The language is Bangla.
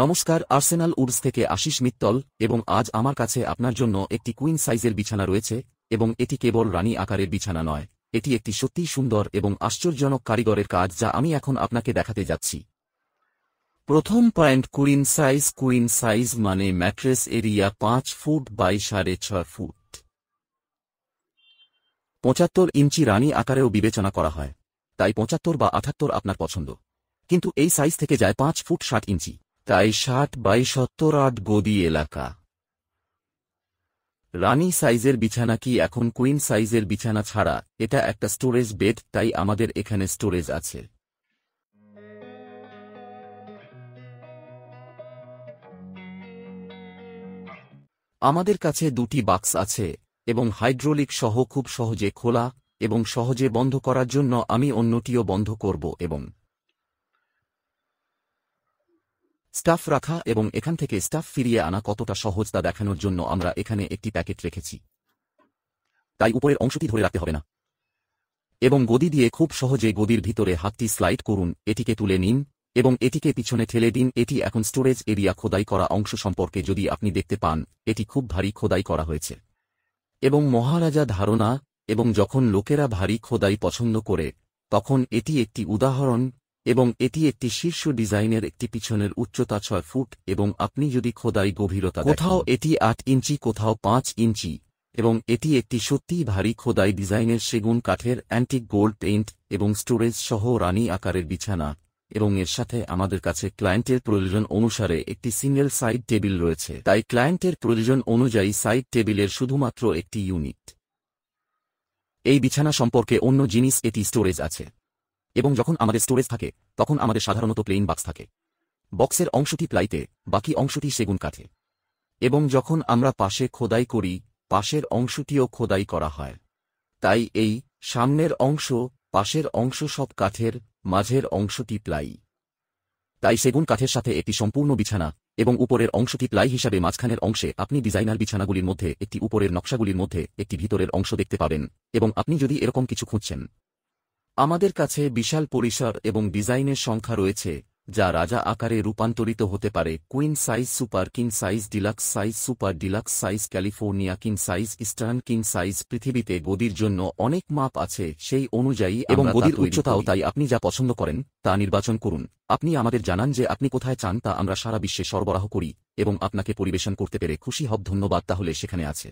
নমস্কার, আর্সেনাল উডস থেকে আশিস মিত্তল এবং আজ আমার কাছে আপনার জন্য একটি কুইন সাইজের বিছানা রয়েছে এবং এটি কেবল রানী আকারের বিছানা নয়, এটি একটি সত্যিই সুন্দর এবং আশ্চর্যজনক কারিগরের কাজ যা আমি এখন আপনাকে দেখাতে যাচ্ছি। প্রথম পয়েন্ট, কুইন সাইজ মানে mattress area 5 foot by 6.5 foot. 75 inch রানী আকারেও বিবেচনা করা হয়, তাই 75 বা 78 আপনার পছন্দ, কিন্তু এই সাইজ থেকে যায় 5 ফুট 60 ইঞ্চি, তাই 60 বাই 70 8 গদি এলাকা। রানী সাইজের বিছানা কি এখন কুইন সাইজের বিছানা ছাড়া এটা একটা স্টোরেজ বেড, তাই আমাদের এখানে স্টোরেজ আছে। আমাদের কাছে দুটি বাক্স আছে এবং হাইড্রোলিক সহ খুব সহজে খোলা এবং সহজে বন্ধ করার জন্য আমি অন্যটিও বন্ধ করব এবং স্টাফ রাখা এবং এখান থেকে স্টাফ ফিরিয়ে আনা কতটা সহজ তা দেখানোর জন্য আমরা এখানে একটি প্যাকেট রেখেছি, তাই উপরের অংশটি ধরে রাখতে হবে না। এবং গদি দিয়ে খুব সহজে গদির ভিতরে হাতটি স্লাইড করুন, এটিকে তুলে নিন এবং এটিকে পিছনে ঠেলে দিন। এটি এখন স্টোরেজ এরিয়া। খোদাই করা অংশ সম্পর্কে যদি আপনি দেখতে পান, এটি খুব ভারী খোদাই করা হয়েছে এবং মহারাজা ধারণা এবং যখন লোকেরা ভারী খোদাই পছন্দ করে তখন এটি একটি উদাহরণ এবং এটি একটি শীর্ষ ডিজাইনের একটি পিছনের উচ্চতা 6 ফুট এবং আপনি যদি খোদাই গভীরতা কোথাও এটি 8 ইঞ্চি কোথাও 5 ইঞ্চি এবং এটি একটি সত্যিই ভারী খোদাই ডিজাইনের সেগুন কাঠের অ্যান্টিক গোল্ড পেইন্ট এবং স্টোরেজ সহ রানী আকারের বিছানা এবং এর সাথে আমাদের কাছে ক্লায়েন্টের প্রয়োজন অনুসারে একটি সিঙ্গেল সাইড টেবিল রয়েছে, তাই ক্লায়েন্টের প্রয়োজন অনুযায়ী সাইড টেবিলের শুধুমাত্র একটি ইউনিট। এই বিছানা সম্পর্কে অন্য জিনিস, এটি স্টোরেজ আছে এবং যখন আমাদের স্টোরেজ থাকে তখন আমাদের সাধারণত প্লেইন বাক্স থাকে। বক্সের অংশটি প্লাইতে, বাকি অংশটি সেগুন কাঠে এবং যখন আমরা পাশে খোদাই করি পাশের অংশটিও খোদাই করা হয়, তাই এই সামনের অংশ পাশের অংশ সব কাঠের, মাঝের অংশটি প্লাই, তাই সেগুন কাঠের সাথে একটি সম্পূর্ণ বিছানা এবং উপরের অংশটি প্লাই হিসাবে। মাঝখানের অংশে আপনি ডিজাইনার বিছানাগুলির মধ্যে একটি উপরের নকশাগুলির মধ্যে একটি ভিতরের অংশ দেখতে পাবেন এবং আপনি যদি এরকম কিছু খুঁজছেন, আমাদের কাছে বিশাল পরিসর এবং ডিজাইনের সংখ্যা রয়েছে যা রাজা আকারে রূপান্তরিত হতে পারে। Queen size, super king size, deluxe size, super deluxe size, California king size, eastern king size. পৃথিবীতে গদির জন্য অনেক মাপ আছে সেই অনুযায়ী এবং গদির উচ্চতাও, তাই আপনি যা পছন্দ করেন তা নির্বাচন করুন। আপনি আমাদের জানান যে আপনি কোথায় চান, তা আমরা সারা বিশ্বে সরবরাহ করি এবং আপনাকে পরিবেশন করতে পেরে খুশি হব। ধন্যবাদ। তাহলে সেখানে আছে।